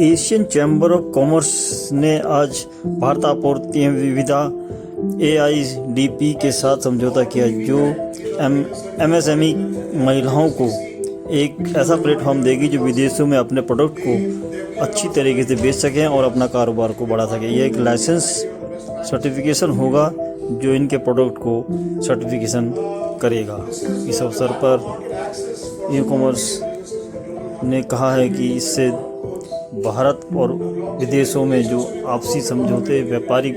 Asian chamber of commerce ने आज भारत आपूर्ति एवं विविधा AIDP के साथ समझौता किया, जो MSME महिलाओं को एक ऐसा प्लेटफॉर्म देगी जो विदेशों में अपने प्रोडक्ट को अच्छी तरीके से बेच सकें और अपना कारोबार को बढ़ा सकें। यह एक लाइसेंस सर्टिफिकेशन होगा जो इनके प्रोडक्ट को सर्टिफिकेशन करेगा। इस अवसर पर ई कॉमर्स ने कहा है कि इससे भारत और विदेशों में जो आपसी समझौते व्यापारिक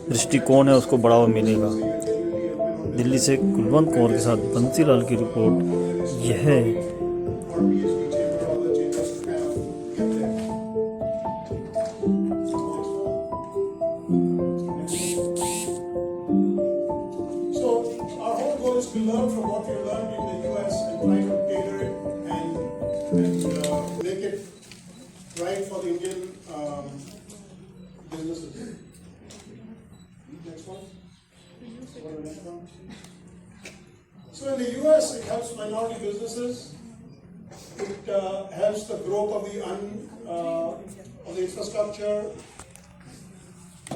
दृष्टिकोण है उसको बढ़ावा मिलेगा। दिल्ली से कुलवंत कौर के साथ बंसीलाल की रिपोर्ट यह है। To learn from what you learned in the US and try to tailor it and make it right for the Indian businesses. Next one. So in the US, it helps minority businesses. It helps the growth of the infrastructure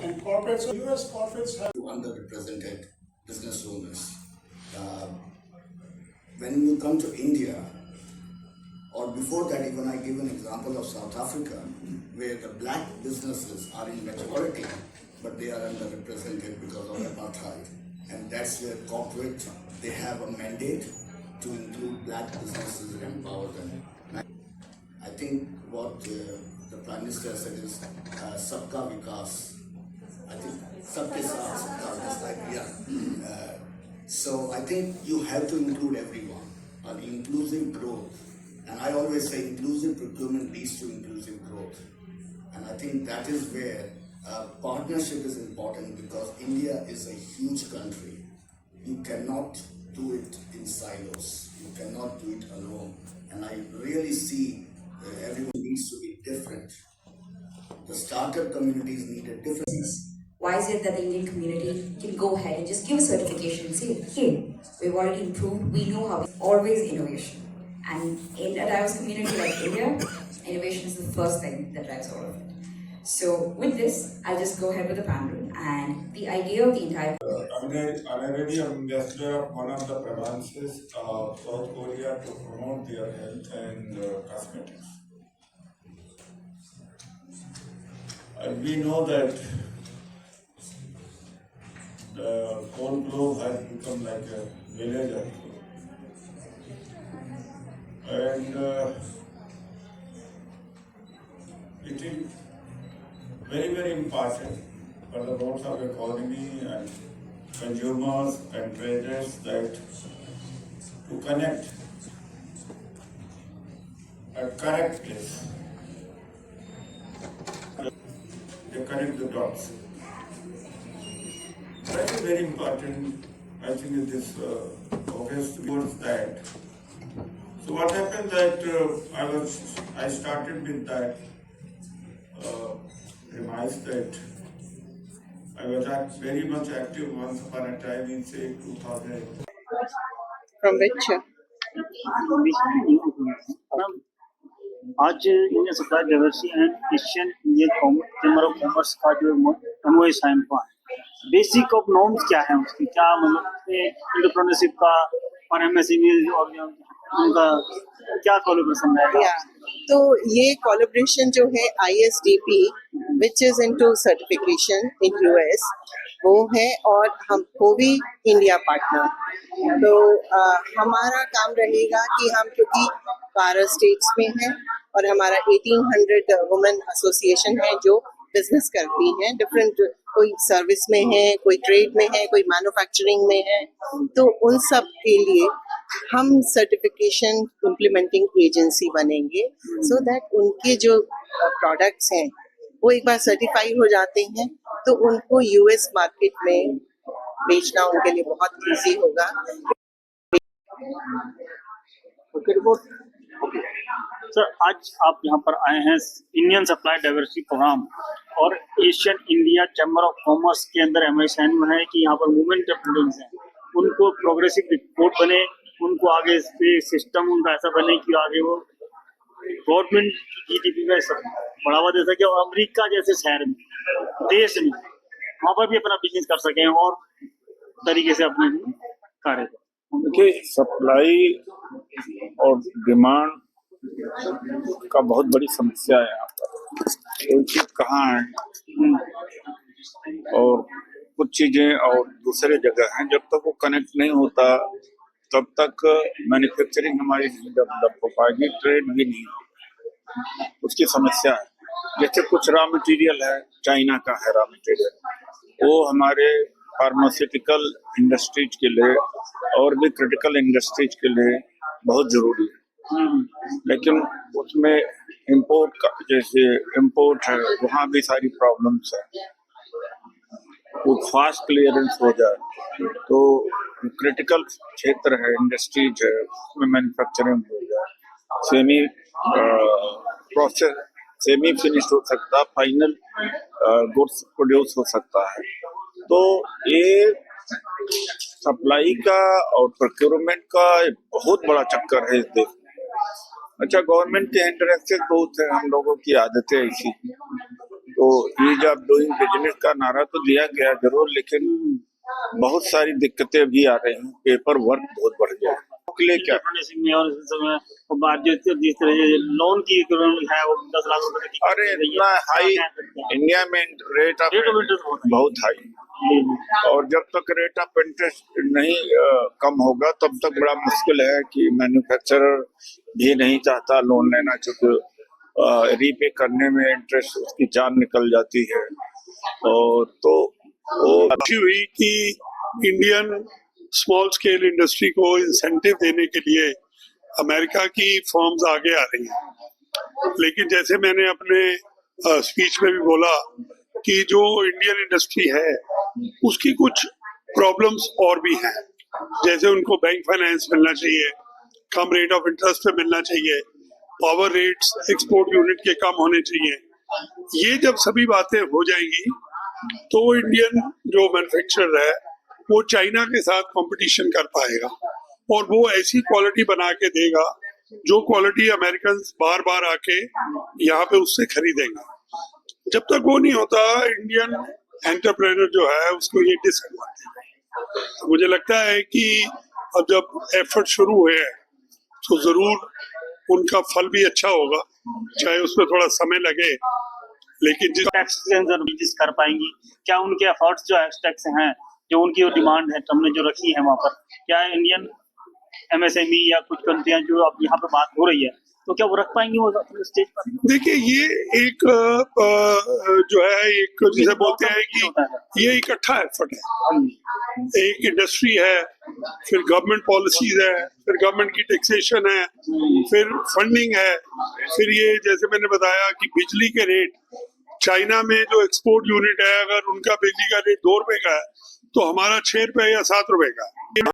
and corporates. So US corporates have underrepresented business owners. When you come to India, or before that even I give an example of South Africa, where the black businesses are in majority, but they are underrepresented because of apartheid. And that's where corporate, they have a mandate to include black businesses and empower them. I think what the Prime Minister said is Sabka Vikas. I think Sabke Saath, Sabka Vikas, yeah. So I think you have to include everyone. An inclusive growth, and I always say inclusive procurement leads to inclusive growth. And I think that is where partnership is important, because India is a huge country. You cannot do it in silos. You cannot do it alone. And I really see everyone needs to be different. The startup communities need a different. Why is it that the Indian community can go ahead and just give a certification and say, hey, we've already improved, we know how, always innovation. And in a diverse community like India, innovation is the first thing that drives all of it. So with this, I'll just go ahead with the panel, and the idea of the entire... Honorary ambassador of one of the provinces of South Korea to promote their health and cosmetics. We know that the Cold Grove has become like a village also. And it is very, very important for the growth of economy and consumers and traders that to connect a correct place. They connect the dots. That is very important. I think it is obvious towards that. So what happened that I started with that premise that I was very much active once upon a time in say 2000. From which? आज Indian supply diversity and Asian Indian chamber of commerce का जो MOU sign हुआ है, basic of norms क्या है उसकी, क्या मतलब एंटरप्रेन्योरशिप का और MSME और उनका क्या कोलैबोरेशन रहेगा? तो ये कोलैबोरेशन जो है ISDP which is into certification in US वो है, और हमको भी इंडिया पार्टनर। तो हमारा काम रहेगा कि हम, क्योंकि 12 स्टेट्स में हैं और हमारा 1800 वुमेन एसोसिएशन है जो बिजनेस करती हैं, डिफरेंट, कोई सर्विस में है, कोई ट्रेड में है, कोई मैन्युफैक्चरिंग में है, तो उन सब के लिए हम सर्टिफिकेशन इम्प्लीमेंटिंग एजेंसी बनेंगे, सो दैट उनके जो प्रोडक्ट्स हैं वो एक बार सर्टिफाई हो जाते हैं तो उनको US मार्केट में बेचना उनके लिए बहुत ईजी होगा। सर, आज आप यहाँ पर आए हैं इंडियन सप्लाई डाइवर्सिटी प्रोग्राम और Asian India chamber of commerce के अंदर MOU साइन हुआ है कि यहाँ पर वुमेन एंटरप्रेन्योर्स हैं, उनको प्रोग्रेसिव रिपोर्ट बने, उनको आगे सिस्टम उनका ऐसा बने कि आगे वो गवर्नमेंट GDP में सब बढ़ावा दे सके और अमेरिका जैसे शहर में, देश में, वहाँ पर भी अपना बिजनेस कर सकें और तरीके से अपने कार्य करें। देखिए, सप्लाई और डिमांड का बहुत बड़ी समस्या है यहाँ पर। कोई चीज कहाँ है और कुछ चीजें और दूसरे जगह हैं, जब तक वो कनेक्ट नहीं होता तब तक मैन्युफैक्चरिंग हमारी नहीं डेवलप हो पाएगी, ट्रेड भी नहीं, उसकी समस्या है। जैसे कुछ रॉ मटेरियल है, चाइना का है रॉ मटेरियल, वो हमारे फार्मास्यूटिकल इंडस्ट्रीज के लिए और भी क्रिटिकल इंडस्ट्रीज के लिए बहुत जरूरी है। लेकिन उसमें इंपोर्ट का, जैसे इंपोर्ट है, वहाँ भी सारी प्रॉब्लम्स है। वो फास्ट क्लियरेंस हो जाए तो क्रिटिकल क्षेत्र है, इंडस्ट्रीज है, उसमें मैन्युफैक्चरिंग हो जाए, सेमी प्रोसेस, सेमी फिनिश हो सकता है, फाइनल गुड्स प्रोड्यूस हो सकता है। तो ये सप्लाई का और प्रोक्योरमेंट का एक बहुत बड़ा चक्कर है इस देश में। अच्छा, गवर्नमेंट के इंटरेक्शन बहुत है, हम लोगों की आदतें ऐसी, तो ईज ऑफ डूइंग बिजनेस का नारा तो दिया गया जरूर, लेकिन बहुत सारी दिक्कतें भी आ रही हैं, पेपर वर्क बहुत बढ़ गया है। लिए क्या जिस तरह लोन की है वो 10 लाख रुपए की, अरे इतना हाई इंडिया में रेट ऑफ इंटरेस्ट बहुत हाई, और जब तक रेट ऑफ इंटरेस्ट नहीं कम होगा तब तक बड़ा मुश्किल है कि मैन्युफैक्चरर भी नहीं चाहता लोन लेना, क्योंकि रीपे करने में इंटरेस्ट उसकी जान निकल जाती है। और तो वो अच्छी हुई कि इंडियन स्मॉल स्केल इंडस्ट्री को इंसेंटिव देने के लिए अमेरिका की फर्म्स आगे आ रही हैं। लेकिन जैसे मैंने अपने स्पीच में भी बोला कि जो इंडियन इंडस्ट्री है उसकी कुछ प्रॉब्लम्स और भी हैं, जैसे उनको बैंक फाइनेंस मिलना चाहिए, कम रेट ऑफ इंटरेस्ट पे मिलना चाहिए, पावर रेट्स एक्सपोर्ट यूनिट के कम होने चाहिए। ये जब सभी बातें हो जाएंगी तो इंडियन जो मैन्युफैक्चरर है वो चाइना के साथ कंपटीशन कर पाएगा और वो ऐसी क्वालिटी बना के देगा जो क्वालिटी अमेरिकन बार बार आके यहाँ पे उससे खरीदेंगे। जब तक वो नहीं होता, इंडियन एंटरप्रेन्योर जो है उसको ये डिसएडवांटेज है। तो मुझे लगता है कि अब जब एफर्ट शुरू हुए हैं तो जरूर उनका फल भी अच्छा होगा, चाहे उसमें थोड़ा समय लगे, लेकिन जिस टैक्स बिजनेस कर पाएंगी, क्या उनके एफर्ट्स जो टैक्स हैं, जो उनकी डिमांड है हमने जो रखी है वहाँ पर, क्या इंडियन एमएसएमई या कुछ कंपनियां जो अब यहाँ पे बात हो रही है, तो क्या वो रख पाएंगी वो अपने स्टेज पर? देखिए, ये एक जो है, एक जिसे बोलते हैं कि ये इकट्ठा एफर्ट है। एक इंडस्ट्री है, फिर गवर्नमेंट पॉलिसीज है, फिर गवर्नमेंट की टैक्सेशन है, फिर फंडिंग है, फिर ये जैसे मैंने बताया कि बिजली के रेट, चाइना में जो एक्सपोर्ट यूनिट है अगर उनका बिजली का रेट 2 रुपए का है तो हमारा 6 रुपए या 7 रुपए का है।